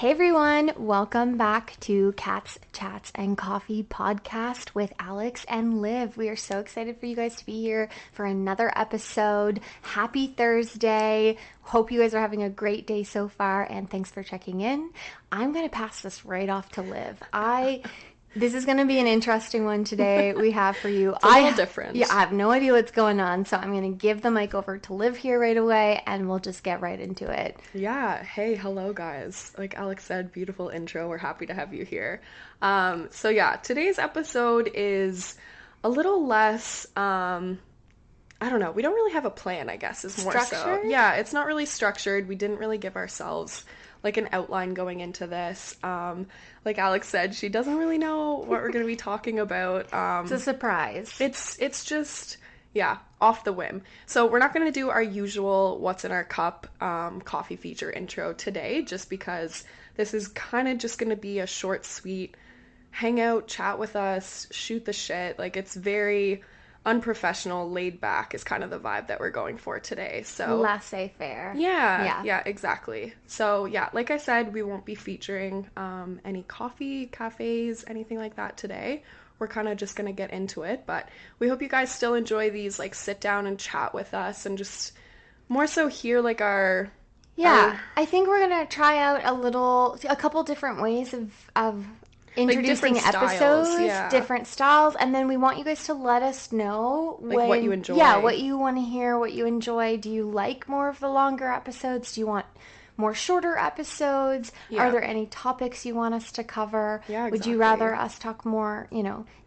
Hey everyone, welcome back to Cats, Chats, and Coffee podcast with Alex and Liv. We are so excited for you guys to be here for another episode. Happy Thursday. Hope you guys are having a great day so far, and thanks for checking in. I'm going to pass this right off to Liv. This is going to be an interesting one today we have for you. It's a little different. Yeah, I have no idea what's going on, so I'm going to give the mic over to Liv here right away, and we'll just get right into it. Yeah. Hey, hello, guys. Like Alex said, beautiful intro. We're happy to have you here. Today's episode is a little less, I don't know. We don't really have a plan, I guess, is more so. Structured? Yeah, it's not really structured. We didn't really give ourselves like an outline going into this. Like Alex said, she doesn't really know what we're going to be talking about. It's a surprise. It's just, yeah, off the whim. So we're not going to do our usual what's in our cup coffee feature intro today, just because this is kind of just going to be a short, sweet hang out, chat with us, shoot the shit. Like, it's very unprofessional, laid back is kind of the vibe that we're going for today. So laissez-faire. Yeah, exactly. So yeah, like I said, we won't be featuring any coffee, cafes, anything like that today. We're kind of just gonna get into it, but we hope you guys still enjoy these, like, sit down and chat with us and just more so hear like our I think we're gonna try out a couple different ways of introducing different episodes, styles, yeah. different styles, and then we want you guys to let us know what you enjoy. Yeah, what you want to hear, what you enjoy. Do you like more of the longer episodes? Do you want more shorter episodes? Yeah. Are there any topics you want us to cover? Yeah, Would you exactly. rather us talk more,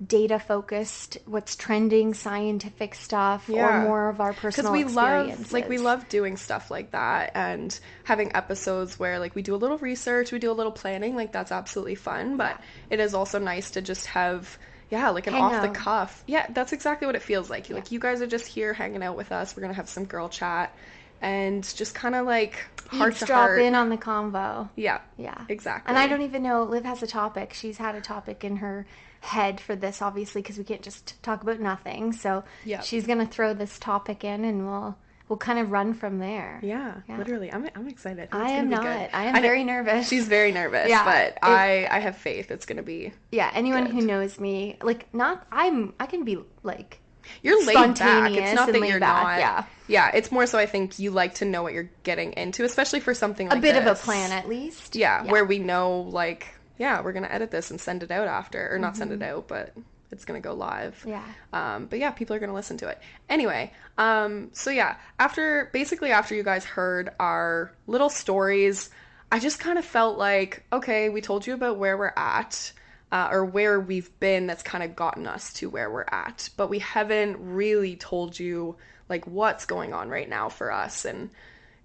data focused, what's trending, scientific stuff, or more of our personal experiences? We love doing stuff like that and having episodes where, like, we do a little research, we do a little planning. Like, that's absolutely fun, but it is also nice to just have like an Hang off the out. cuff. Yeah, that's exactly what it feels like. Like, you guys are just here hanging out with us. We're gonna have some girl chat and just kind of like heart to Eavesdrop heart. in on the convo. Yeah, Yeah. exactly. And I don't even know, Liv has a topic. She's had a topic in her head for this, obviously, because we can't just talk about nothing. So Yeah. she's going to throw this topic in, and we'll kind of run from there. Yeah, literally. I'm excited. I It's am gonna be not. good. I am very nervous. She's very nervous, Yeah, but I have faith it's gonna be. Yeah, anyone good. who knows me, like, I can be, like, You're laid back. spontaneous It's not and that laid you're back, not. yeah. Yeah, it's more so I think you like to know what you're getting into, especially for something like a bit this. of a plan, at least. Yeah, where we know, like, we're gonna edit this and send it out after, or not send it out, but it's gonna go live. Yeah. But yeah, people are gonna listen to it. Anyway, so yeah, after you guys heard our little stories, I just kind of felt like, okay, we told you about where we're at, or where we've been that's kind of gotten us to where we're at, but we haven't really told you, like, what's going on right now for us and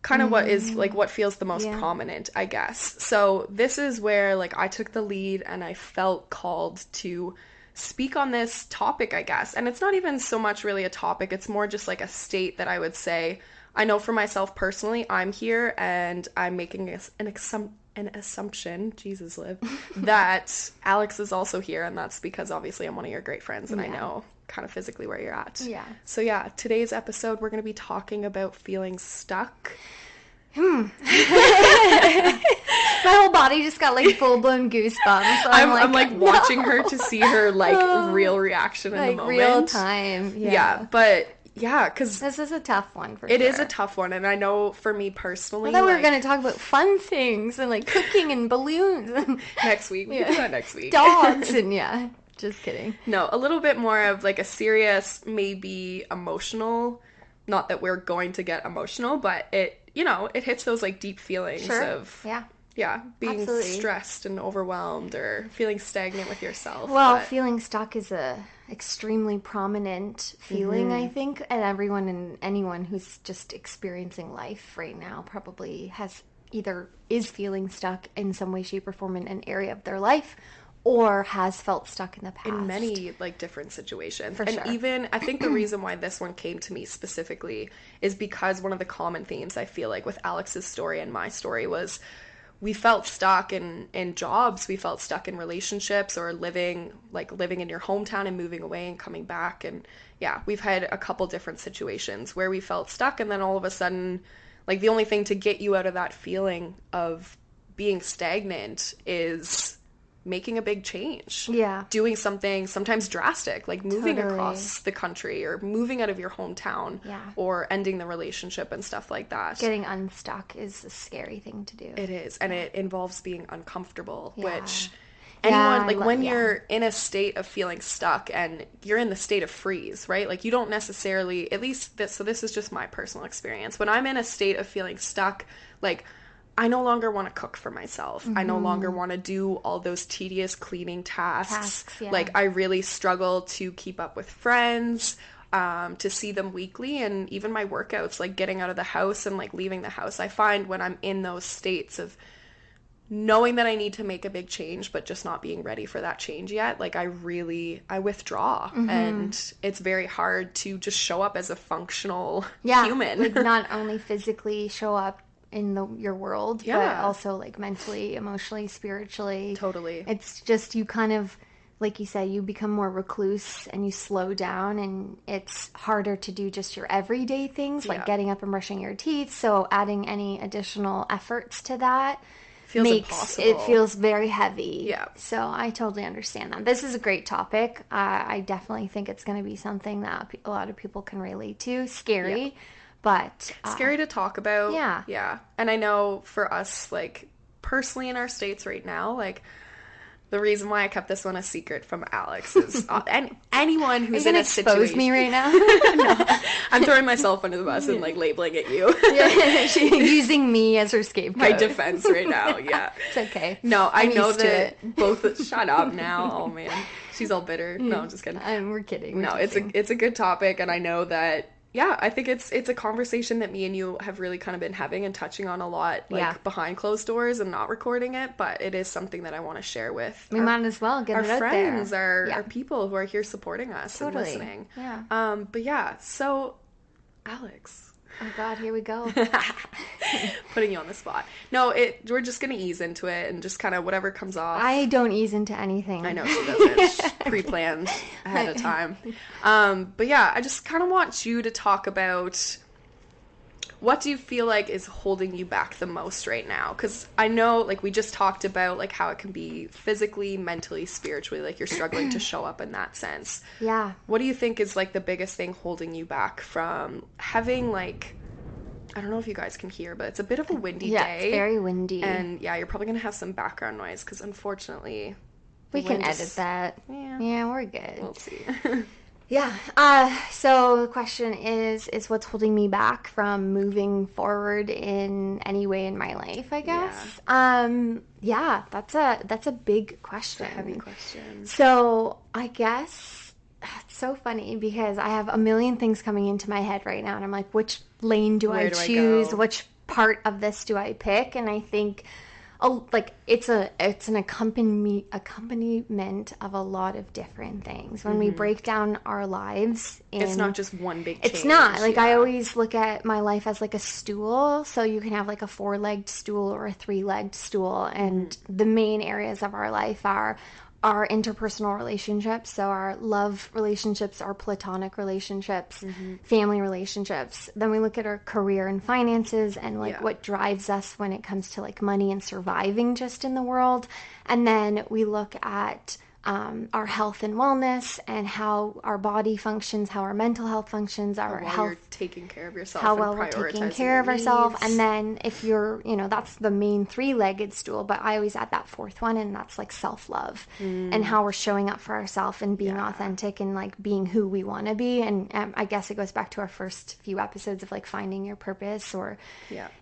kind of what is, like, what feels the most prominent, I guess. So this is where, like, I took the lead and I felt called to speak on this topic, I guess. And it's not even so much really a topic, it's more just like a state that I would say, I know for myself personally, I'm here and I'm making an assumption, Jesus, Liv, that Alex is also here, and that's because obviously I'm one of your great friends and I know kind of physically where you're at. Yeah. So yeah, today's episode we're going to be talking about feeling stuck. My whole body just got, like, full-blown goosebumps. So I'm like watching no. her to see her, like, real reaction in Like, the moment. real time. Yeah, but yeah, because This is a tough one for it sure. is a tough one, and I know for me personally, I thought we were like, going to talk about fun things and, like, cooking and balloons and next week. We can do that next week. dogs and, just kidding. No, a little bit more of, like, a serious, maybe emotional, not that we're going to get emotional, but it hits those, like, deep feelings of, being Absolutely. stressed and overwhelmed or feeling stagnant with yourself. Well, but feeling stuck is a extremely prominent feeling, I think, and everyone and anyone who's just experiencing life right now probably is feeling stuck in some way, shape, or form in an area of their life, or has felt stuck in the past. in many, like, different situations. For and sure. even, I think the reason why this one came to me specifically is because one of the common themes I feel like with Alex's story and my story was we felt stuck in jobs, we felt stuck in relationships, or living in your hometown and moving away and coming back. And yeah, we've had a couple different situations where we felt stuck, and then all of a sudden, like, the only thing to get you out of that feeling of being stagnant is making a big change. Yeah. Doing something sometimes drastic, like moving Totally. across the country or moving out of your hometown Yeah. or ending the relationship and stuff like that. Getting unstuck is a scary thing to do. It is. And it involves being uncomfortable, Yeah. which Yeah, anyone, like when yeah. you're in a state of feeling stuck and you're in the state of freeze, right? Like you don't necessarily, at least this, so this is just my personal experience. When I'm in a state of feeling stuck, like I no longer want to cook for myself. I no longer want to do all those tedious cleaning tasks. Yeah. Like I really struggle to keep up with friends, to see them weekly, and even my workouts, like getting out of the house and like leaving the house. I find when I'm in those states of knowing that I need to make a big change, but just not being ready for that change yet, like I withdraw. And it's very hard to just show up as a functional human. Like not only physically show up in your world, but also like mentally, emotionally, spiritually. Totally. It's just you kind of, like you said, you become more recluse and you slow down, and it's harder to do just your everyday things like getting up and brushing your teeth. So adding any additional efforts to that Feels makes impossible. it feels very heavy. Yeah. So I totally understand that. This is a great topic. I definitely think it's going to be something that a lot of people can relate to. Scary, but scary to talk about. Yeah. And I know for us, like personally in our states right now, like the reason why I kept this one a secret from Alex is and anyone who's in a situation. Expose me right now. No, I'm throwing myself under the bus and like labeling it you. Yeah, she's using me as her scapegoat. My defense right now. Yeah, it's okay. No, I I'm know used to that it. both. Shut up now. Oh man, she's all bitter. No, I'm just kidding. We're kidding. We're No, joking. it's a good topic, and I know that. Yeah, I think it's a conversation that me and you have really kind of been having and touching on a lot, like behind closed doors and not recording it, but it is something that I want to share with We might as well get our it out friends, there. our people who are here supporting us and listening. Yeah. But yeah, so Alex. Oh God, here we go. Putting you on the spot. No, we're just gonna ease into it and just kind of whatever comes off. I don't ease into anything. I know she doesn't. It's pre-planned ahead of time. But yeah, I just kind of want you to talk about what do you feel like is holding you back the most right now? Because I know, like we just talked about, like how it can be physically, mentally, spiritually, like you're struggling to show up in that sense. Yeah. What do you think is like the biggest thing holding you back from having like, I don't know if you guys can hear, but it's a bit of a windy day. Yeah, it's very windy. And yeah, you're probably going to have some background noise because unfortunately... we can edit that. Yeah, we're good. We'll see. Yeah. So the question is what's holding me back from moving forward in any way in my life, I guess. Yeah, that's a big question. It's a heavy question. So I guess it's so funny because I have a million things coming into my head right now, and I'm like, which lane do I choose? Which part of this do I pick? And I think like it's an accompaniment of a lot of different things. When we break down our lives, it's not just one big change. It's not. Like I always look at my life as like a stool. So you can have like a 4-legged stool or a 3-legged stool, and the main areas of our life are our interpersonal relationships, so our love relationships, our platonic relationships, family relationships. Then we look at our career and finances and like what drives us when it comes to like money and surviving just in the world. And then we look at our health and wellness and how our body functions, how our mental health functions, our health, you're taking care of yourself, how well we're taking care of ourselves. And then if you're, that's the main 3-legged stool, but I always add that 4th one, and that's like self-love and how we're showing up for ourselves and being authentic and like being who we want to be. And I guess it goes back to our first few episodes of like finding your purpose or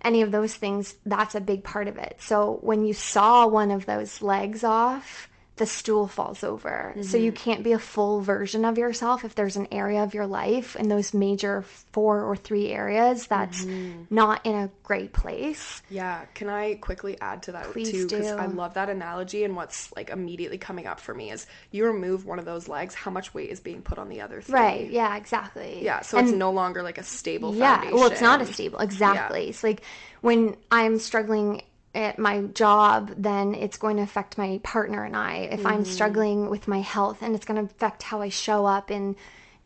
any of those things. That's a big part of it. So when you saw one of those legs off, the stool falls over. So you can't be a full version of yourself if there's an area of your life in those major 4 or 3 areas that's not in a great place. Yeah. Can I quickly add to that too? Because I love that analogy, and what's like immediately coming up for me is you remove one of those legs, how much weight is being put on the other 3? Right. Yeah, exactly. Yeah. So it's no longer like a stable foundation. Well, it's not a stable. Exactly. Yeah. It's like when I'm struggling at my job, then it's going to affect my partner and I. If I'm struggling with my health, and it's going to affect how I show up in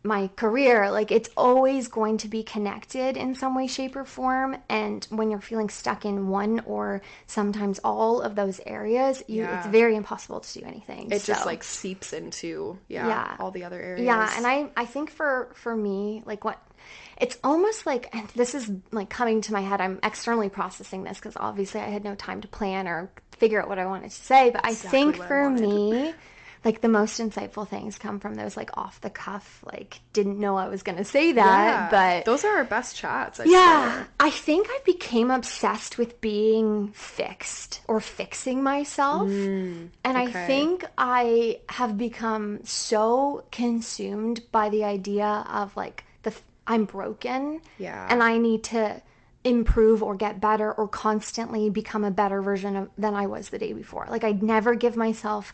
my career, like it's always going to be connected in some way, shape, or form. And when you're feeling stuck in one or sometimes all of those areas, it's Yeah. very impossible to do anything. It just So like seeps into, yeah, all the other yeah, areas. and I think for me, like what it's almost like, and this is like coming to my head. I'm externally processing this because obviously I had no time to plan or figure out what I wanted to say. But I Exactly think what I for wanted. me, like the most insightful things come from those like off the cuff, like didn't know I was gonna say that, Yeah. but Those are our best chats, I yeah, swear. I think I became obsessed with being fixed or fixing myself. And I Okay. think I have become so consumed by the idea of like I'm broken Yeah. and I need to improve or get better or constantly become a better version of than I was the day before. Like I'd never give myself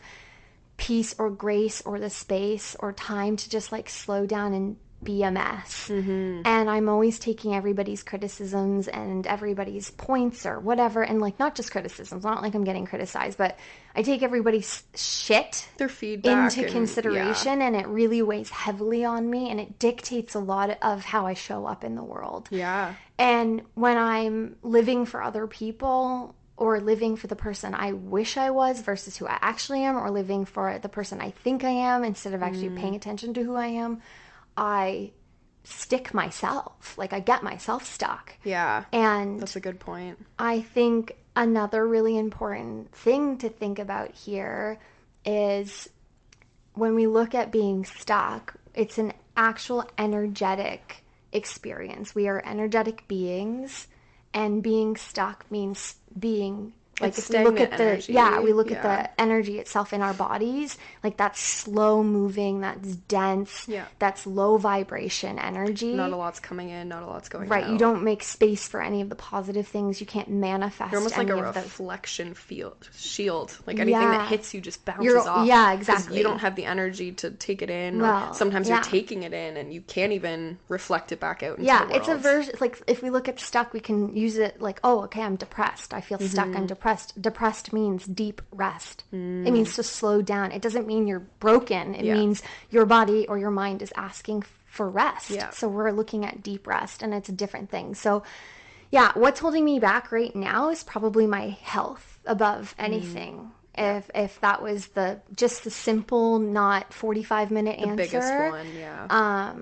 peace or grace or the space or time to just like slow down and be a mess. And I'm always taking everybody's criticisms and everybody's points or whatever, and like not just criticisms, not like I'm getting criticized, but I take everybody's shit Their feedback into and yeah. consideration, and it really weighs heavily on me and it dictates a lot of how I show up in the world. Yeah. And when I'm living for other people or living for the person I wish I was versus who I actually am, or living for the person I think I am instead of actually paying attention to who I am, I stick myself. Like I get myself stuck. Yeah. And That's a good point. I think another really important thing to think about here is when we look at being stuck, it's an actual energetic experience. We are energetic beings, and being stuck means being like It's if we look stagnant at we energy. look at Yeah. the energy itself in our bodies, like that's slow moving, that's dense, Yeah. that's low vibration Not a energy. lot's coming in, not a lot's going Right, you out. don't make space for any of the positive things. You can't You're manifest almost like a any of those. reflection field shield. Like anything that Yeah. hits you just bounces off Yeah, because you don't exactly. have the energy to take it in, or Well, sometimes you're yeah. taking it in and you can't even reflect it back out into the Yeah, it's a world. version. Like if we look at stuck, we can use it like, oh, okay, I'm depressed. I feel stuck. I'm depressed. Depressed means deep rest. It means to slow down. It doesn't mean you're broken. It Yeah. means your body or your mind is asking for rest. Yeah. So we're looking at deep rest, and it's a different thing. So, yeah, what's holding me back right now is probably my health above anything. Yeah. If that was the simple, not 45-minute The biggest answer, one, yeah.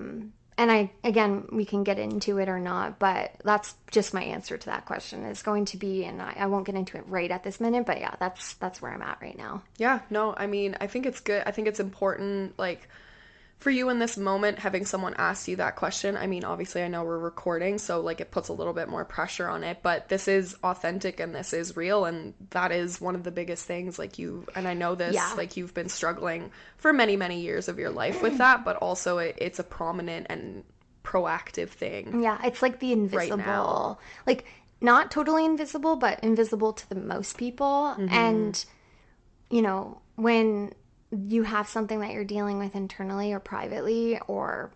and I again we can get into it or not, but that's just my answer to that question is going to be, and I won't get into it right at this minute, but yeah, that's where I'm at right now. Yeah, no, I mean, I think it's good. I think it's important, like, for you in this moment, having someone ask you that question. I mean, obviously, I know we're recording, so like it puts a little bit more pressure on it, but this is authentic and this is real, and that is one of the biggest things. Like, and I know this, Yeah. like, you've been struggling for many, many years of your life with that, but also it's a prominent and proactive thing Yeah, it's like the right now. invisible, like not totally invisible, but invisible to the most people. And when you have something that you're dealing with internally or privately or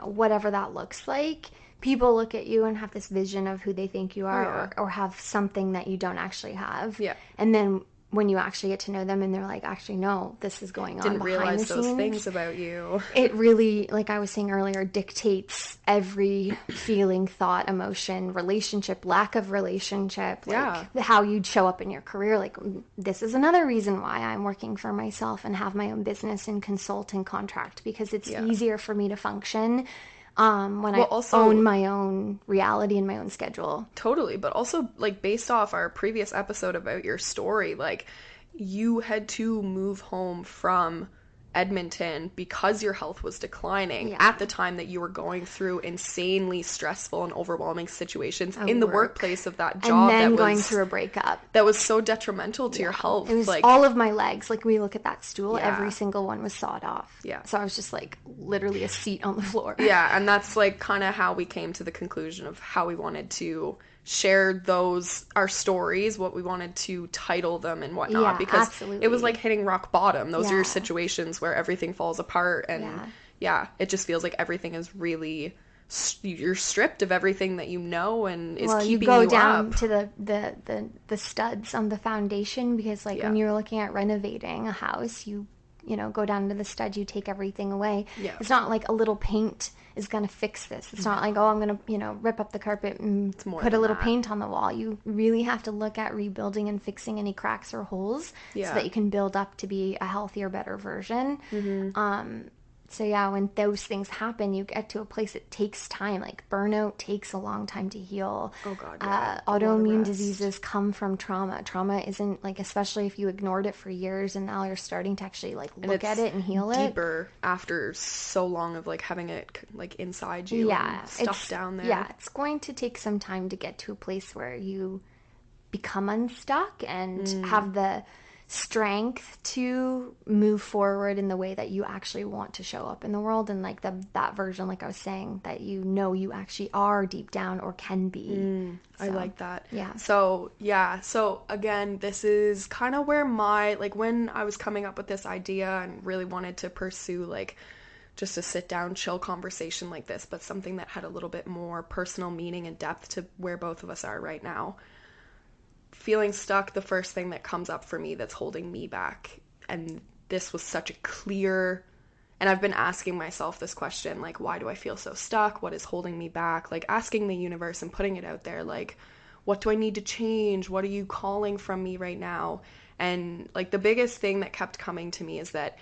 whatever that looks like, people look at you and have this vision of who they think you Oh, are, yeah. or have something that you don't actually have. Yeah. And then when you actually get to know them and they're like, actually no, this is going on Didn't behind the realize those scenes, things about you. it really, like I was saying earlier, dictates every feeling, thought, emotion, relationship, lack of relationship, Yeah. like how you'd show up in your career. Like, this is another reason why I'm working for myself and have my own business and consult and contract, because it's Yeah. easier for me to function when Well, I also, own my own reality and my own schedule. totally, but also, like, based off our previous episode about your story, like, you had to move home from Edmonton because your health was declining Yeah. at the time that you were going through insanely stressful and overwhelming situations in the Work. workplace of that And job then going through a breakup. that was so detrimental to your health. It was Like, all of my legs. Like, we look at that stool, Yeah. every single one was sawed off. Yeah. So I was just like literally a seat on the floor. yeah, and that's like kind of how we came to the conclusion of how we wanted to share our stories, what we wanted to title them and whatnot, Yeah, because absolutely. it was like hitting rock bottom. Those are your Yeah. situations where everything falls apart, and it just feels like everything is really you're stripped of everything that you know and is Well, you keeping go you down up. to the studs on the foundation, because like when Yeah. you're looking at renovating a house, you go down to the stud, you take everything away. Yeah. It's not like a little paint is going to fix this. It's not like, oh, I'm going to, rip up the carpet and put a little paint on the wall. You really have to look at rebuilding and fixing any cracks or holes so that you can build up to be a healthier, better version. So yeah, when those things happen, you get to a place, it takes time. Like burnout takes a long time to heal. Oh God, yeah. Autoimmune diseases come from trauma. Trauma isn't like, especially if you ignored it for years and now you're starting to actually like look at it and heal it. Deeper after so long of like having it like inside you and stuff down there. Yeah, it's going to take some time to get to a place where you become unstuck and have the strength to move forward in the way that you actually want to show up in the world, and like that version, like I was saying, that you actually are deep down or can be. I like that. Yeah. So again, this is kind of where my, like, when I was coming up with this idea and really wanted to pursue like just a sit down chill conversation like this, but something that had a little bit more personal meaning and depth to where both of us are right now. Feeling stuck, the first thing that comes up for me that's holding me back, and this was such a clear, and I've been asking myself this question, like, why do I feel so stuck? What is holding me back? Like, asking the universe and putting it out there, like, what do I need to change? What are you calling from me right now? And like the biggest thing that kept coming to me is that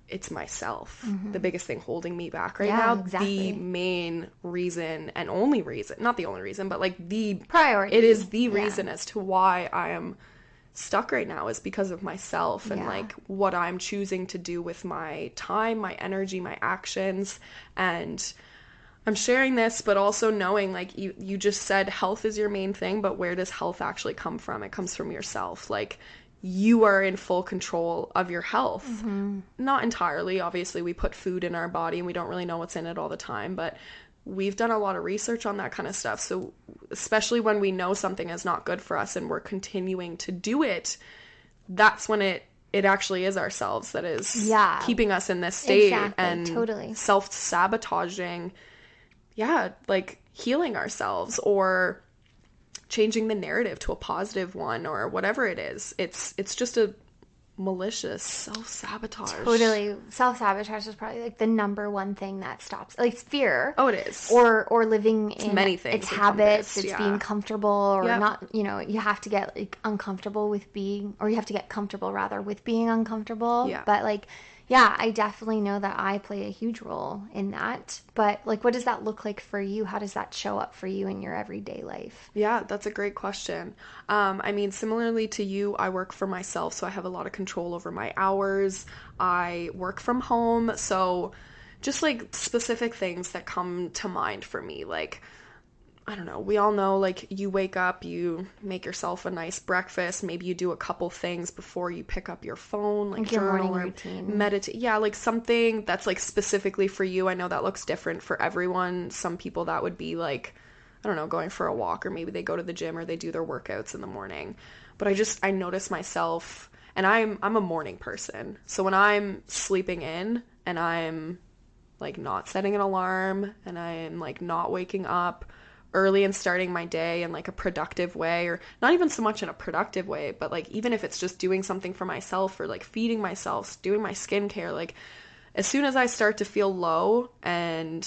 it's myself, the biggest thing holding me back right now. Exactly. The main reason and only reason, not the only reason, but like the priority. It is the reason as to why I am stuck right now is because of myself and like what I'm choosing to do with my time, my energy, my actions. And I'm sharing this, but also knowing, like you just said, health is your main thing, but where does health actually come from? It comes from yourself. Like, you are in full control of your health. Not entirely. Obviously, we put food in our body and we don't really know what's in it all the time, but we've done a lot of research on that kind of stuff. So especially when we know something is not good for us and we're continuing to do it, that's when it actually is ourselves that is keeping us in this state and self-sabotaging, like healing ourselves or changing the narrative to a positive one or whatever it is. It's just a malicious self-sabotage. Totally. Self-sabotage is probably like the number one thing that stops, like fear. Oh, it is. Or living in many things, its habits, it's being comfortable or not, you have to get like uncomfortable with being, or you have to get comfortable rather with being uncomfortable. Yeah. But like, yeah, I definitely know that I play a huge role in that. But like, what does that look like for you? How does that show up for you in your everyday life? Yeah, that's a great question. I mean, similarly to you, I work for myself, so I have a lot of control over my hours. I work from home, so just like specific things that come to mind for me, like, I don't know, we all know, like, you wake up, you make yourself a nice breakfast, maybe you do a couple things before you pick up your phone, like your journal morning or routine. meditate. Yeah, like something that's like specifically for you. I know that looks different for everyone. Some people that would be like, I don't know, going for a walk, or maybe they go to the gym or they do their workouts in the morning. But I notice myself, and I'm a morning person. So when I'm sleeping in and I'm like not setting an alarm and I am like not waking up early and starting my day in like a productive way, or not even so much in a productive way, but like even if it's just doing something for myself or like feeding myself, doing my skincare, like as soon as I start to feel low and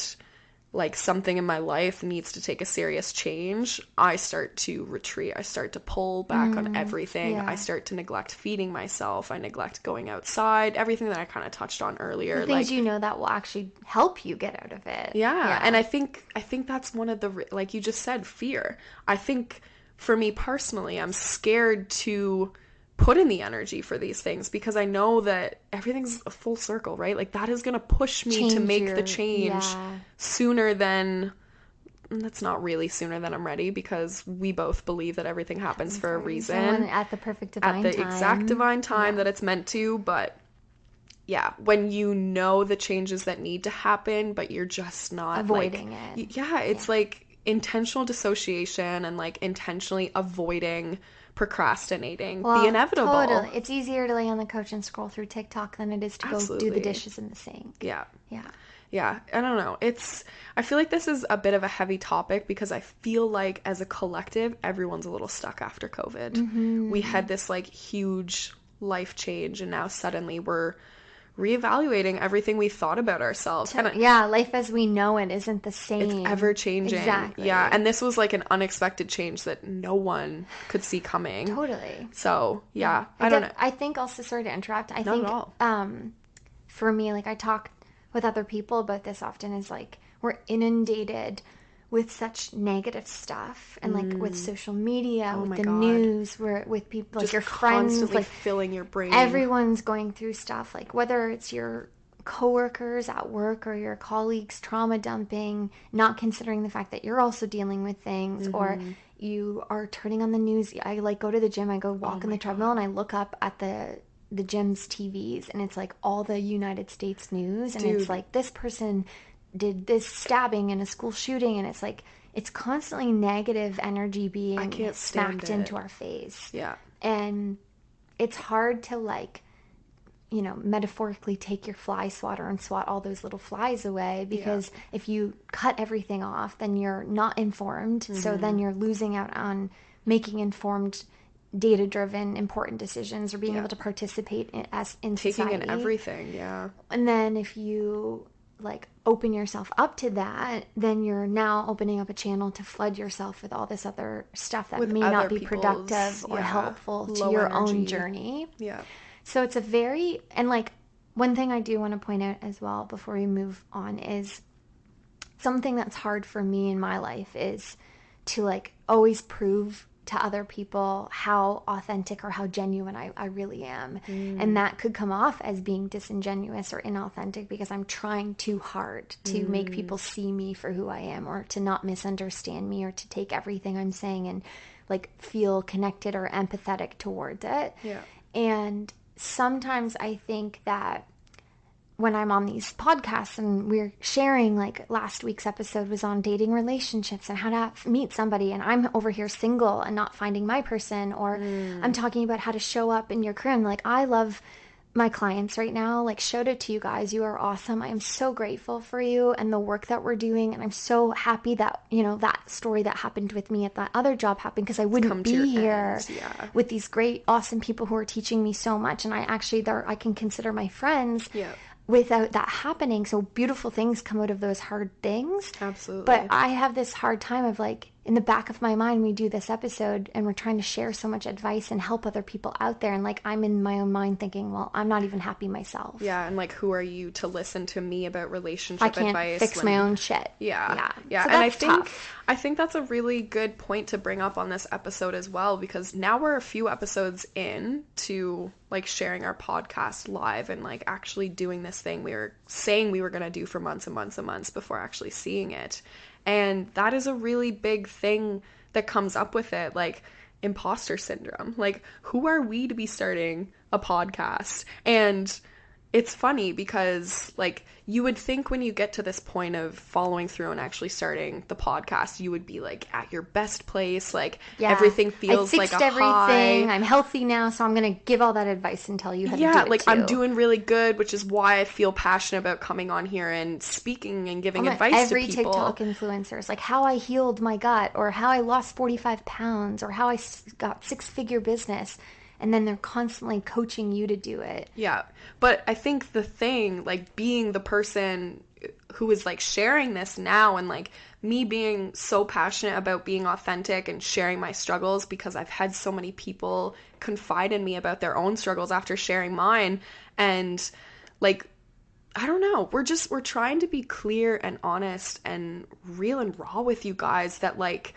like something in my life needs to take a serious change, I start to retreat. I start to pull back on everything. I start to neglect feeding myself. I neglect going outside, everything that I kind of touched on earlier. The things that will actually help you get out of it. Yeah. And I think that's one of the, like you just said, fear. I think for me personally, I'm scared to put in the energy for these things because I know that everything's a full circle, right? Like that is going to push me to make the change sooner than, that's not really sooner than I'm ready, because we both believe that everything happens for a reason. At the perfect divine time. At the exact divine time that it's meant to. But yeah, when you know the changes that need to happen, but you're just not avoiding it. Yeah, it's like intentional dissociation and like intentionally avoiding procrastinating the inevitable. Totally. It's easier to lay on the couch and scroll through TikTok than it is to go do the dishes in the sink. Yeah. I don't know. I feel like this is a bit of a heavy topic because I feel like as a collective, everyone's a little stuck after COVID. We had this like huge life change and now suddenly we're reevaluating everything we thought about ourselves. And Yeah, life as we know it isn't the it's same. ever changing. Exactly. Yeah, and this was like an unexpected change that no one could see coming. Totally. So, yeah, I don't know. I think also, sorry to interrupt, I Not think at all. For me, like I talk with other people about this often, is like we're inundated with such negative stuff, and like with social media, with my the God. news, where with people like Just your friends, constantly like filling your brain. everyone's going through stuff, like whether it's your coworkers at work or your colleagues trauma dumping, not considering the fact that you're also dealing with things, or you are turning on the news. I like go to the gym, I go walk in the treadmill, and I look up at the gym's TVs, and it's like all the United States news, and it's like this person did this stabbing in a school shooting, and it's like it's constantly negative energy being smacked into our face. Yeah. And it's hard to like, you know, metaphorically take your fly swatter and swat all those little flies away, because if you cut everything off, then you're not informed. So then you're losing out on making informed, data-driven, important decisions, or being able to participate in taking society. in everything. Yeah. And then if you like open yourself up to that, then you're now opening up a channel to flood yourself with all this other stuff that may not be productive or helpful to your own journey. Yeah. So it's a very, and like one thing I do want to point out as well before we move on is something that's hard for me in my life is to like always prove to other people how authentic or how genuine I really am. And that could come off as being disingenuous or inauthentic, because I'm trying too hard to make people see me for who I am, or to not misunderstand me, or to take everything I'm saying and like feel connected or empathetic towards it. Yeah. And sometimes I think that when I'm on these podcasts and we're sharing, like last week's episode was on dating relationships and how to meet somebody, and I'm over here single and not finding my person, or I'm talking about how to show up in your career, and like I love my clients right now. Like, shout out to you guys, you are awesome. I am so grateful for you and the work that we're doing, and I'm so happy that, you know, that story that happened with me at that other job happened, because I wouldn't be here with these great awesome people who are teaching me so much, and I actually I can consider my friends without that happening. So beautiful things come out of those hard things. Absolutely. But I have this hard time of like, in the back of my mind, we do this episode and we're trying to share so much advice and help other people out there, and like I'm in my own mind thinking, well, I'm not even happy myself. Yeah, and like, who are you to listen to me about relationship advice? I can't fix my own shit. Yeah. So and I think that's a really good point to bring up on this episode as well, because now we're a few episodes in to like sharing our podcast live and like actually doing this thing we were saying we were going to do for months and months and months before actually seeing it. And that is a really big thing that comes up with it, like imposter syndrome. Like, who are we to be starting a podcast? And it's funny because, like, you would think when you get to this point of following through and actually starting the podcast, you would be, like, at your best place. Like, everything feels like a high. I fixed everything. I'm healthy now, so I'm going to give all that advice and tell you how to do it, like, too. I'm doing really good, which is why I feel passionate about coming on here and speaking and giving advice to people. Every TikTok influencers, like how I healed my gut, or how I lost 45 pounds, or how I got six-figure business. And then they're constantly coaching you to do it. Yeah. But I think the thing, like being the person who is like sharing this now, and like me being so passionate about being authentic and sharing my struggles, because I've had so many people confide in me about their own struggles after sharing mine. And like, I don't know, we're trying to be clear and honest and real and raw with you guys, that like,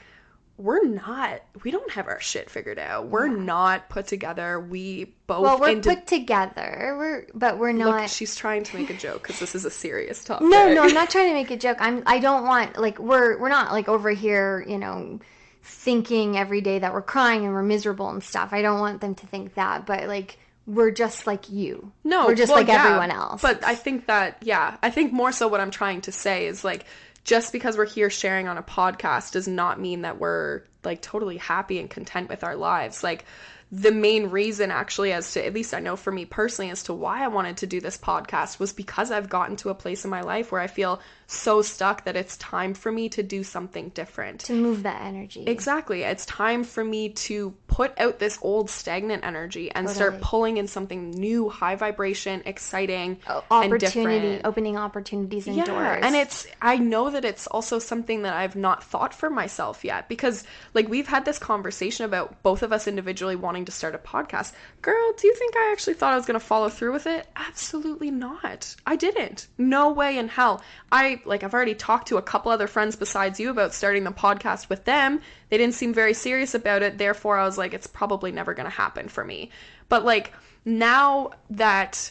we don't have our shit figured out. We're not put together. We both... Well, we're put together, but we're not... Look, she's trying to make a joke because this is a serious topic. No, I'm not trying to make a joke. I don't want, like, we're not, like, over here, you know, thinking every day that we're crying and we're miserable and stuff. I don't want them to think that, but, like, we're just like you. No, we're just like everyone else. But I think that, I think more so what I'm trying to say is, like, just because we're here sharing on a podcast does not mean that we're like totally happy and content with our lives. Like, the main reason actually, as to, at least I know for me personally, as to why I wanted to do this podcast was because I've gotten to a place in my life where I feel so stuck that it's time for me to do something different. To move that energy. Exactly. It's time for me to put out this old stagnant energy and start pulling in something new, high vibration, exciting, and different. Opening opportunities and doors. And I know that it's also something that I've not thought for myself yet, because like we've had this conversation about both of us individually wanting to start a podcast. Girl, do you think I actually thought I was going to follow through with it? Absolutely not. I didn't. No way in hell. I've already talked to a couple other friends besides you about starting the podcast with them. They didn't seem very serious about it. Therefore, I was like, it's probably never going to happen for me. But like now that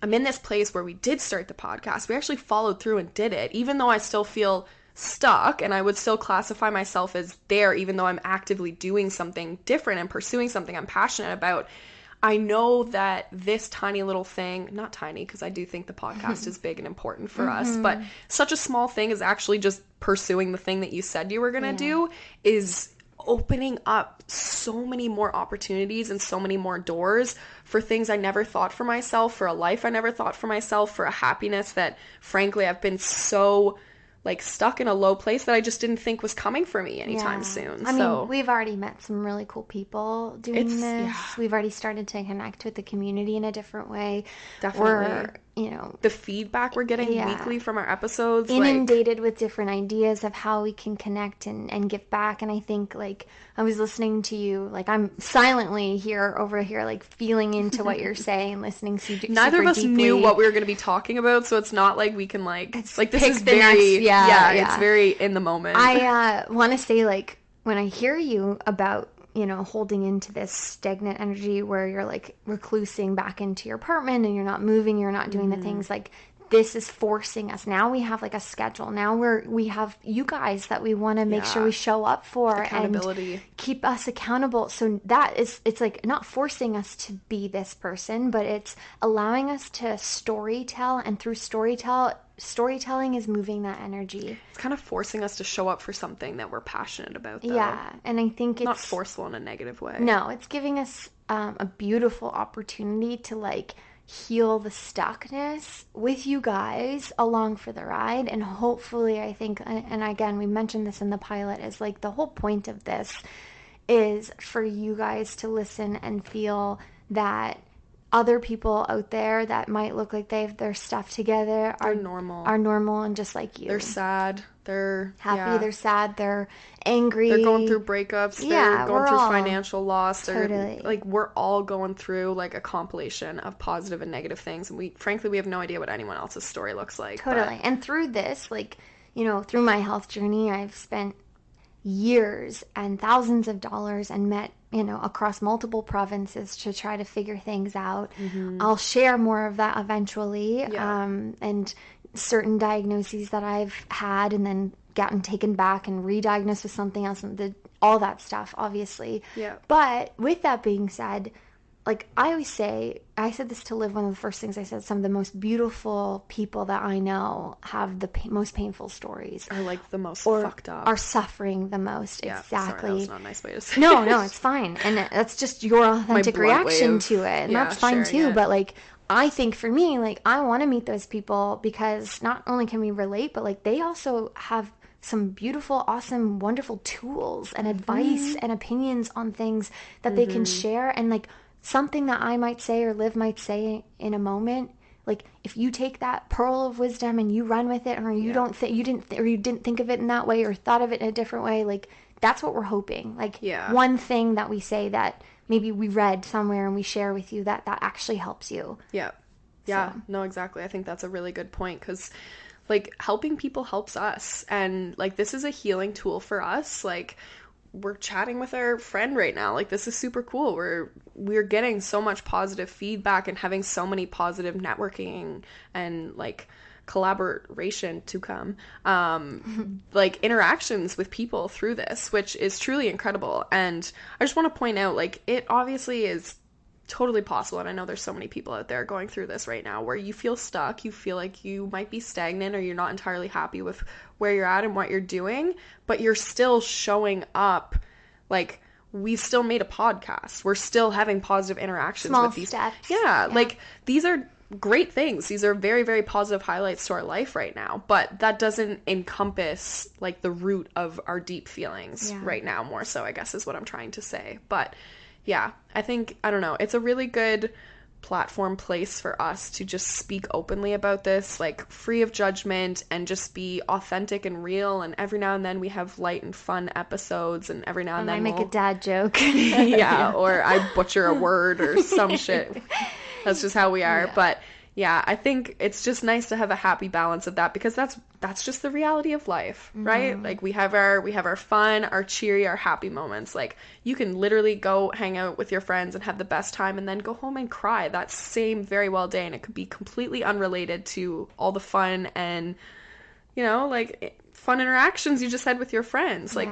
I'm in this place where we did start the podcast, we actually followed through and did it, even though I still feel stuck, and I would still classify myself as there, even though I'm actively doing something different and pursuing something I'm passionate about. I know that this tiny little thing, not tiny, because I do think the podcast is big and important for us, but such a small thing is actually just pursuing the thing that you said you were going to do, is opening up so many more opportunities and so many more doors for things I never thought for myself, for a life I never thought for myself, for a happiness that, frankly, I've been so like stuck in a low place that I just didn't think was coming for me anytime soon. I mean, we've already met some really cool people doing this. Yeah. We've already started to connect with the community in a different way. Definitely. The feedback we're getting weekly from our episodes. Inundated with different ideas of how we can connect and give back. And I think, like, I was listening to you, like, I'm silently over here, like, feeling into what you're saying, listening super Neither of us deeply. knew what we were going to be talking about, so it's not like we can, this is very, next, it's very in the moment. I want to say, like, when I hear you about holding into this stagnant energy where you're like reclusing back into your apartment and you're not moving, you're not doing the things, like, this is forcing us. Now we have like a schedule. Now we have you guys that we want to make sure we show up for and keep us accountable. So it's like not forcing us to be this person, but it's allowing us to storytell, and through storytelling is moving that energy. It's kind of forcing us to show up for something that we're passionate about, though. Yeah, and I think it's not forceful in a negative way. No, it's giving us a beautiful opportunity to like heal the stuckness with you guys along for the ride. And hopefully, I think, and again, we mentioned this in the pilot, is like the whole point of this is for you guys to listen and feel that other people out there that might look like they have their stuff together are normal and just like you. They're sad, they're happy, they're sad, they're angry, they're going through breakups, they're going through financial loss, totally. We're all going through like a compilation of positive and negative things, and we have no idea what anyone else's story looks like. Totally. And through this, like, through my health journey, I've spent years and thousands of dollars and met across multiple provinces to try to figure things out. I'll share more of that eventually. And certain diagnoses that I've had and then gotten taken back and re-diagnosed with something else, and all that stuff, obviously. But with that being said, like I always say, I said this to Liv, one of the first things I said, some of the most beautiful people that I know have the most painful stories. Or like the most fucked up. Are suffering the most. Yeah, exactly. Sorry, that was not a nice way to say No, it's fine. And that's just your authentic reaction to it. And that's fine too. But like, I think for me, like, I want to meet those people because not only can we relate, but like they also have some beautiful, awesome, wonderful tools and advice and opinions on things that they can share. And like, something that I might say or Liv might say in a moment, like if you take that pearl of wisdom and you run with it, or you didn't think of it in that way or thought of it in a different way, like that's what we're hoping. Like one thing that we say that maybe we read somewhere and we share with you that actually helps you. No, exactly. I think that's a really good point, because like helping people helps us, and like this is a healing tool for us. Like we're chatting with our friend right now. Like this is super cool. We're getting so much positive feedback and having so many positive networking and like collaboration to come, like interactions with people through this, which is truly incredible. And I just want to point out, like, it obviously is totally possible, and I know there's so many people out there going through this right now where you feel stuck, you feel like you might be stagnant, or you're not entirely happy with where you're at and what you're doing, but you're still showing up like we still made a podcast. We're still having positive interactions Small with these steps. yeah, like these are great things. These are very, very positive highlights to our life right now, but that doesn't encompass like the root of our deep feelings right now, more so, I guess, is what I'm trying to say. But yeah, I think, I don't know, it's a really good platform place for us to just speak openly about this, like free of judgment, and just be authentic and real. And every now and then we have light and fun episodes, and every now and then I make a dad joke. yeah, or I butcher a word or some shit. That's just how we are. Yeah. But yeah, I think it's just nice to have a happy balance of that, because that's just the reality of life, right? Like we have our fun, our cheery, our happy moments. Like you can literally go hang out with your friends and have the best time and then go home and cry that same very well day, and it could be completely unrelated to all the fun and, you know, like fun interactions you just had with your friends. Like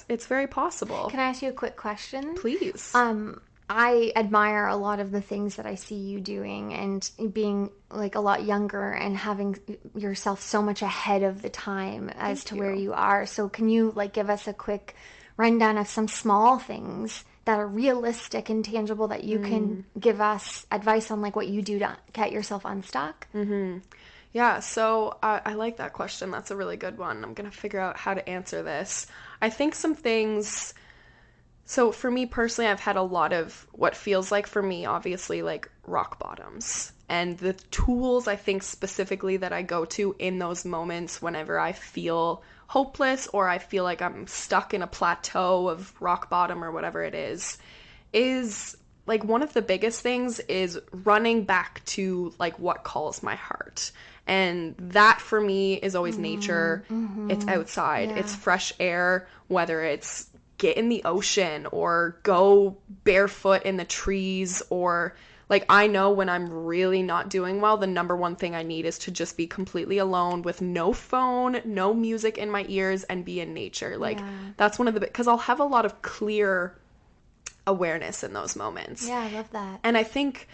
it's very possible. Can I ask you a quick question? Please. I admire a lot of the things that I see you doing, and being like a lot younger and having yourself so much ahead of the time as to where you are. So can you like give us a quick rundown of some small things that are realistic and tangible that you can give us advice on, like what you do to get yourself unstuck? Yeah, so I like that question. That's a really good one. I'm going to figure out how to answer this. I think some things... So for me personally, I've had a lot of what feels like for me, obviously, like rock bottoms. And the tools I think specifically that I go to in those moments whenever I feel hopeless or I feel like I'm stuck in a plateau of rock bottom or whatever it is like one of the biggest things is running back to like what calls my heart. And that for me is always nature. It's outside. It's fresh air, whether it's get in the ocean or go barefoot in the trees, or like I know when I'm really not doing well, the number one thing I need is to just be completely alone with no phone, no music in my ears, and be in nature. Like that's one of the, because I'll have a lot of clear awareness in those moments. Yeah, I love that. And I think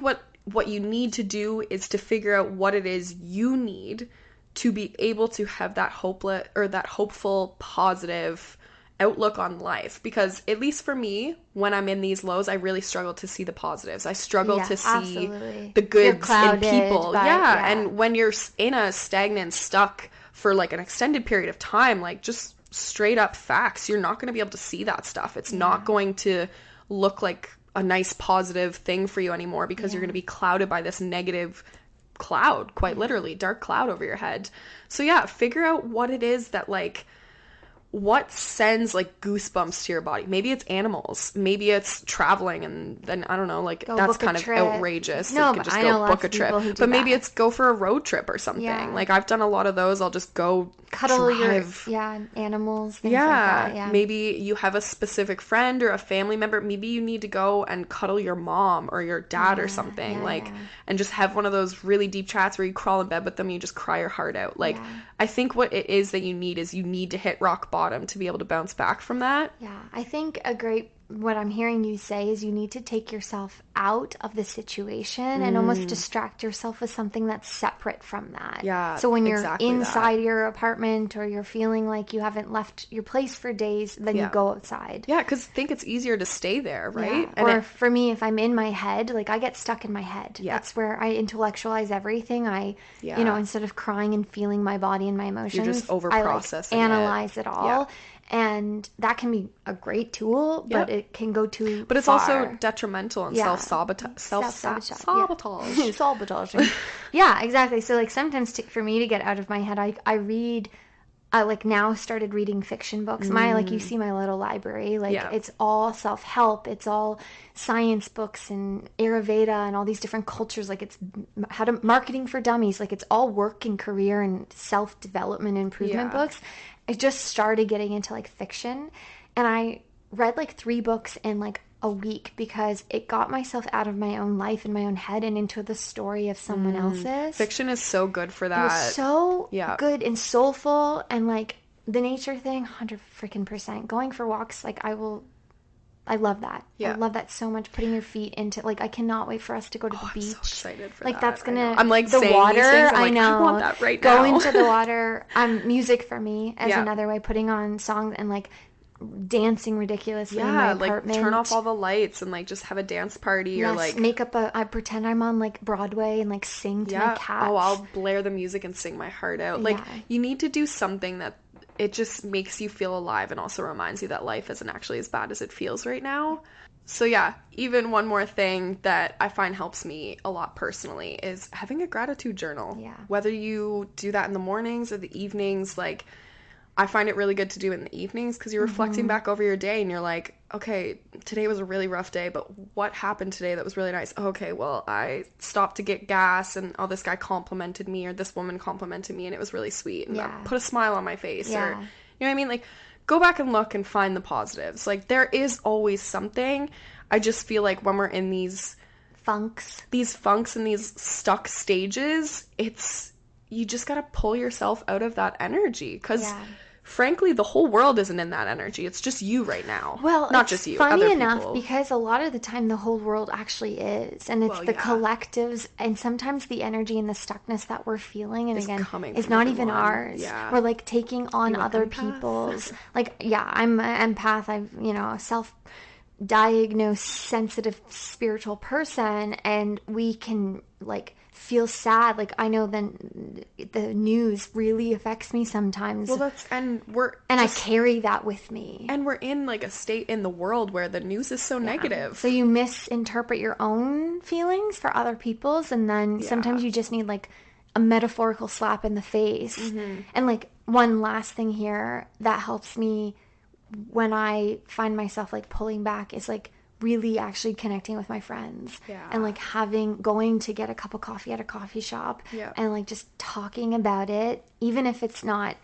what you need to do is to figure out what it is you need to be able to have that hopeless or that hopeful, positive outlook on life. Because at least for me, when I'm in these lows, I really struggle to see the positives. I struggle to see the goods in people. And when you're in a stagnant, stuck for like an extended period of time, like just straight up facts, you're not going to be able to see that stuff. It's not going to look like a nice positive thing for you anymore, because you're going to be clouded by this negative cloud, quite literally, dark cloud over your head. So yeah, figure out what it is that like, what sends like goosebumps to your body. Maybe it's animals, maybe it's traveling, and then I don't know, like that's kind of outrageous. No, you could just go book a trip, but maybe it's go for a road trip or something. Like I've done a lot of those. I'll just go cuddle drive. Animals, things like that. Maybe you have a specific friend or a family member. Maybe you need to go and cuddle your mom or your dad or something, and just have one of those really deep chats where you crawl in bed with them and you just cry your heart out. Like I think what it is that you need is you need to hit rock bottom to be able to bounce back from that. Yeah, I think what I'm hearing you say is you need to take yourself out of the situation and almost distract yourself with something that's separate from that. Yeah. So when you're inside your apartment, or you're feeling like you haven't left your place for days, then you go outside. Yeah, because I think it's easier to stay there, right? Yeah. Or for me, if I'm in my head, like I get stuck in my head. Yeah. That's where I intellectualize everything. Instead of crying and feeling my body and my emotions, you're just over-processing analyze it all. Yeah. And that can be a great tool, but it can go too But it's far. Also detrimental and self-sabotage. Sabotaging. Yeah, exactly. So like sometimes for me to get out of my head, I read... I like now started reading fiction books. You see my little library. It's all self-help. It's all science books and Ayurveda and all these different cultures. Like it's how to marketing for dummies. Like it's all work and career and self-development improvement books. I just started getting into like fiction, and I read like 3 books in like a week because it got myself out of my own life and my own head and into the story of someone else's. Fiction is so good for that. It was so good and soulful, and like the nature thing, 100% going for walks. Like I love that. Yeah. I love that so much. Putting your feet into, like, I cannot wait for us to go to the beach. I'm so excited for like, that. That's gonna. I'm like the saying water. These things. I'm I like, know. I want that right now. Go into the water. Music for me as another way. Putting on songs and like dancing ridiculously in my Yeah, like turn off apartment. all the lights and like just have a dance party or Yes, like, make up I pretend I'm on like Broadway and like sing to my yeah, oh, cats. I'll blare the music and sing my heart out. Like, Yeah. you need to do something that it just makes you feel alive and also reminds you that life isn't actually as bad as it feels right now. So, yeah, even one more thing that I find helps me a lot personally is having a gratitude journal. Yeah. Whether you do that in the mornings or the evenings, like, I find it really good to do it in the evenings because you're reflecting back over your day and you're like, okay, today was a really rough day, but what happened today that was really nice? Okay, well, I stopped to get gas and oh, this guy complimented me or this woman complimented me and it was really sweet and that Yeah. put a smile on my face or, you Yeah. know what I mean? Like, go back and look and find the positives. Like, there is always something. I just feel like when we're in Funks. these funks and these stuck stages, it's you just got to pull yourself out of that energy because Yeah. frankly the whole world isn't in that energy. It's just you right now. Well, Not it's just you, funny other enough people. because a lot of the time the whole world actually is. And it's Well, the yeah, collectives and sometimes the energy and the stuckness that we're feeling. And is again, coming is from not even everyone. ours. Yeah. We're like taking on You an other empath? people's. Like, yeah, I'm an empath. I've, a self-diagnosed sensitive spiritual person. And we can, like, feel sad. Like, I know then the news really affects me sometimes. Well, that's And I carry that with me. and we're in like a state in the world where the news is so Yeah. So negative. you misinterpret your own feelings for other people's, and then Yeah. sometimes you just need like a metaphorical slap in the face. Mm-hmm. And like one last thing here that helps me when I find myself like pulling back is like really actually connecting with my friends Yeah. and like going to get a cup of coffee at a coffee shop Yeah. and like just talking about it, even if it's not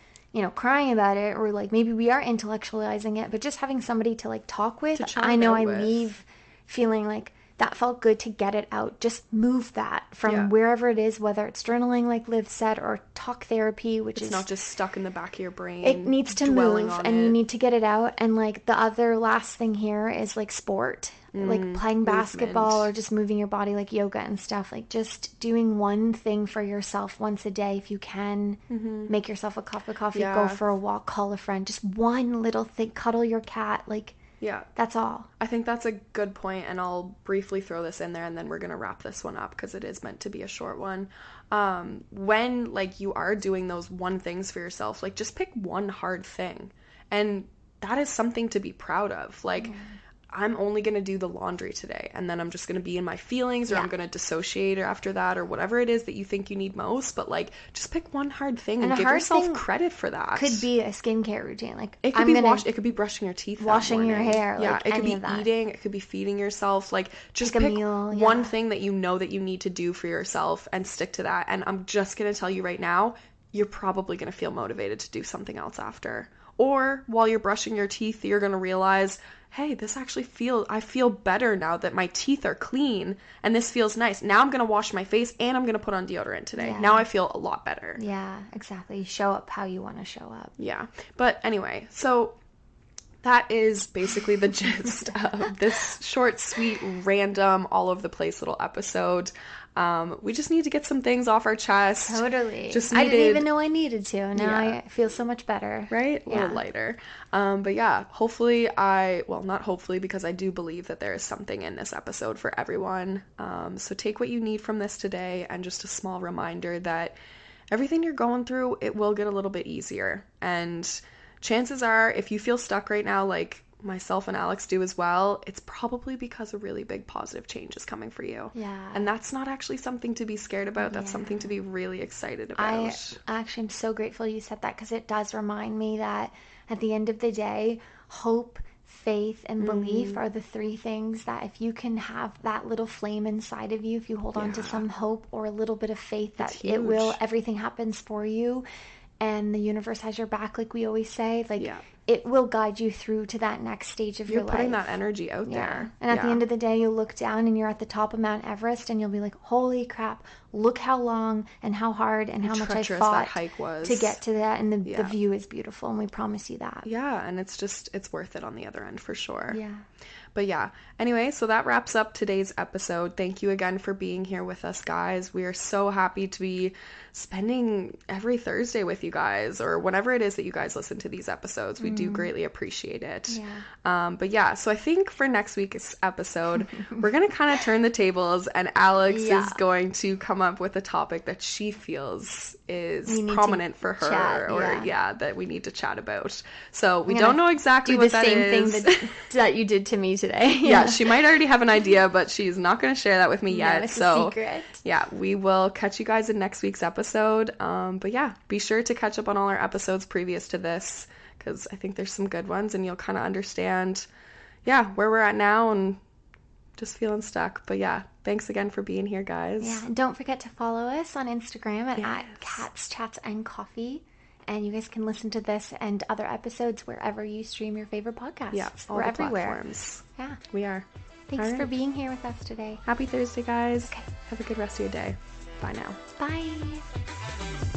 crying about it or like maybe we are intellectualizing it, but just having somebody to like talk with. To chat I it know out I with. leave feeling like that felt good to get it out. Just move that from Yeah. wherever it is, whether it's journaling, like Liv said, or talk therapy, which It's is not just stuck in the back of your it brain, needs to dwelling move on and you it. need to get it out. And like the other last thing here is like sport, like playing basketball or Movement. just moving your body, like yoga and stuff, like just doing one thing for yourself once a day if you can. Make yourself a cup of coffee, go Yeah. for a walk, call a friend, just one little thing, cuddle your cat, like Yeah. that's all. I think that's a good point, and I'll briefly throw this in there, and then we're gonna wrap this one up because it is meant to be a short one. When like you are doing those one things for yourself, like just pick one hard thing, and that is something to be proud of. Like, I'm only going to do the laundry today and then I'm just going to be in my feelings or Yeah. I'm going to dissociate after that or whatever it is that you think you need most. But like, just pick one hard thing And and a give hard yourself thing credit for that. could be a skincare routine, like It could I'm be gonna it could be brushing your teeth that washing your morning. hair, Yeah, like it could any be of that. eating, it could be feeding yourself. Like, just Pick a pick meal, one yeah. thing that you know that you need to do for yourself and stick to that. And I'm just going to tell you right now, you're probably going to feel motivated to do something else after. Or while you're brushing your teeth, you're going to realize, hey, I feel better now that my teeth are clean and this feels nice. Now I'm going to wash my face and I'm going to put on deodorant today. Yeah. Now I feel a lot better. Yeah, exactly. Show up how you want to show up. Yeah. But anyway, so that is basically the gist of this short, sweet, random, all over the place little episode. We just need to get some things off our chest. Totally. Just I didn't needed, even know I needed to. Now yeah, I feel so much better. right? A Yeah. little lighter. But yeah, well, not hopefully, because I do believe that there is something in this episode for everyone. So take what you need from this today, and just a small reminder that everything you're going through, it will get a little bit easier. And chances are, if you feel stuck right now, like myself and Alex do as well, it's probably because a really big positive change is coming for you. Yeah. And that's not actually something to be scared about. That's Yeah. something to be really excited I about. actually am so grateful you said that because it does remind me that at the end of the day, hope, faith, and belief are the three things that if you can have that little flame inside of you, if you hold on to Yeah. some hope or a little bit of faith that It's it will, huge. everything happens for you and the universe has your back, like we always say, like Yeah. it will guide you through to that next stage of You're your putting life. that energy out Yeah. there. And at the Yeah. end of the day, you'll look down and you're at the top of Mount Everest and you'll be like, holy crap, look how long and how hard and how much I treacherous that fought hike was. to get to that. And the Yeah. view is beautiful. And we promise you that. Yeah, and it's worth it on the other end for sure. Yeah. But yeah, anyway, so that wraps up today's episode. Thank you again for being here with us, guys. We are so happy to be spending every Thursday with you guys, or whenever it is that you guys listen to these episodes. We do greatly appreciate it. Yeah. But yeah, so I think for next week's episode, we're going to kind of turn the tables, and Alex Yeah. is going to come up with a topic that she feels is We need prominent to for her, chat, or yeah. that we need to chat about. So we I'm don't gonna know exactly do what the that same is. thing that you did to me today. Yeah, she might already have an idea, but she's not going to share that with me No, yet. it's a So secret. yeah, we will catch you guys in next week's episode. But yeah, be sure to catch up on all our episodes previous to this, because I think there's some good ones, and you'll kind of understand, yeah, where we're at now and just feeling stuck. But yeah, thanks again for being here, guys. Yeah, and don't forget to follow us on Instagram at Yes. Cats, Chats, and Coffee. And you guys can listen to this and other episodes wherever you stream your favorite podcasts. Yeah, all We're the everywhere. platforms. Yeah. We are. Thanks All for right. being here with us today. Happy Thursday, guys. Okay. Have a good rest of your day. Bye now. Bye.